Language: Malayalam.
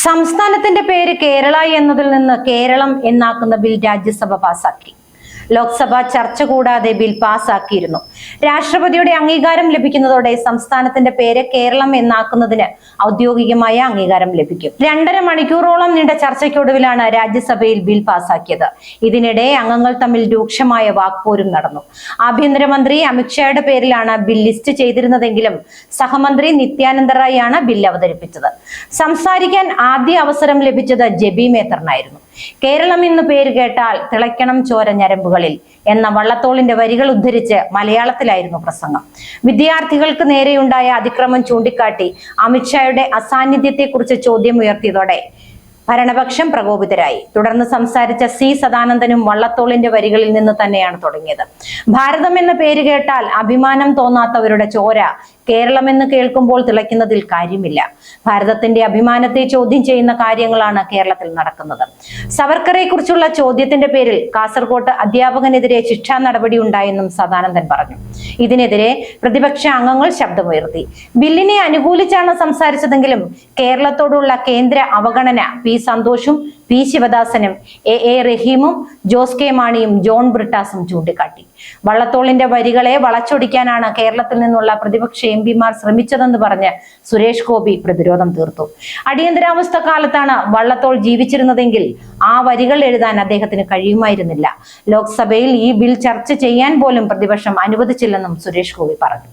സംസ്ഥാനത്തിന്റെ പേര് കേരള എന്നതിൽ നിന്ന് കേരളം എന്നാക്കുന്ന ബിൽ രാജ്യസഭ പാസാക്കി. ലോക്സഭ ചർച്ച കൂടാതെ ബിൽ പാസാക്കിയിരുന്നു. രാഷ്ട്രപതിയുടെ അംഗീകാരം ലഭിക്കുന്നതോടെ സംസ്ഥാനത്തിന്റെ പേര് കേരളം എന്നാക്കുന്നതിന് ഔദ്യോഗികമായ അംഗീകാരം ലഭിക്കും. 2.5 മണിക്കൂറോളം നീണ്ട ചർച്ചയ്ക്കൊടുവിലാണ് രാജ്യസഭയിൽ ബിൽ പാസാക്കിയത്. ഇതിനിടെ അംഗങ്ങൾ തമ്മിൽ രൂക്ഷമായ വാക്പോരും നടന്നു. ആഭ്യന്തരമന്ത്രി അമിത്ഷായുടെ പേരിലാണ് ബിൽ ലിസ്റ്റ് ചെയ്തിരുന്നതെങ്കിലും സഹമന്ത്രി നിത്യാനന്ദ റായ് ആണ് ബിൽ അവതരിപ്പിച്ചത്. സംസാരിക്കാൻ ആദ്യ അവസരം ലഭിച്ചത് ജെബി മേത്തറിനായിരുന്നു. കേരളം എന്ന് പേര് കേട്ടാൽ തിളയ്ക്കണം ചോര ഞരമ്പുകളിൽ എന്ന വള്ളത്തോളിന്റെ വരികൾ ഉദ്ധരിച്ച് മലയാളത്തിലായിരുന്നു പ്രസംഗം. വിദ്യാർത്ഥികൾക്ക് നേരെയുണ്ടായ അതിക്രമം ചൂണ്ടിക്കാട്ടി അമിത്ഷായുടെ അസാന്നിധ്യത്തെക്കുറിച്ച് ചോദ്യം ഉയർത്തിയതോടെ ഭരണപക്ഷം പ്രകോപിതരായി. തുടർന്ന് സംസാരിച്ച സി സദാനന്ദനും വള്ളത്തോളിന്റെ വരികളിൽ നിന്ന് തന്നെയാണ് തുടങ്ങിയത്. ഭാരതം എന്ന പേര് കേട്ടാൽ അഭിമാനം തോന്നാത്തവരുടെ ചോര കേരളം എന്ന് കേൾക്കുമ്പോൾ തിളയ്ക്കുന്നതിൽ കാര്യമില്ല. ഭാരതത്തിന്റെ അഭിമാനത്തെ ചോദ്യം ചെയ്യുന്ന കാര്യങ്ങളാണ് കേരളത്തിൽ നടക്കുന്നത്. സവർക്കറെ കുറിച്ചുള്ള ചോദ്യത്തിന്റെ പേരിൽ കാസർകോട്ട് അധ്യാപകനെതിരെ ശിക്ഷാ നടപടി ഉണ്ടായെന്നും സദാനന്ദൻ പറഞ്ഞു. ഇതിനെതിരെ പ്രതിപക്ഷ അംഗങ്ങൾ ശബ്ദമുയർത്തി. ബില്ലിനെ അനുകൂലിച്ചാണ് സംസാരിച്ചതെങ്കിലും കേരളത്തോടുള്ള കേന്ദ്ര അവഗണന പി സന്തോഷും പി ശിവദാസനും എ റഹീമും ജോസ് കെ മാണിയും ജോൺ ബ്രിട്ടാസും ചൂണ്ടിക്കാട്ടി. വള്ളത്തോളിന്റെ വരികളെ വളച്ചൊടിക്കാനാണ് കേരളത്തിൽ നിന്നുള്ള പ്രതിപക്ഷ എംപിമാർ ശ്രമിച്ചതെന്ന് പറഞ്ഞ് സുരേഷ് ഗോപി പ്രതിരോധം തീർത്തു. അടിയന്തരാവസ്ഥ കാലത്താണ് വള്ളത്തോൾ ജീവിച്ചിരുന്നതെങ്കിൽ ആ വരികൾ എഴുതാൻ അദ്ദേഹത്തിന് കഴിയുമായിരുന്നില്ല. ലോക്സഭയിൽ ഈ ബിൽ ചർച്ച ചെയ്യാൻ പോലും പ്രതിപക്ഷം അനുവദിച്ചില്ലെന്നും സുരേഷ് ഗോപി പറഞ്ഞു.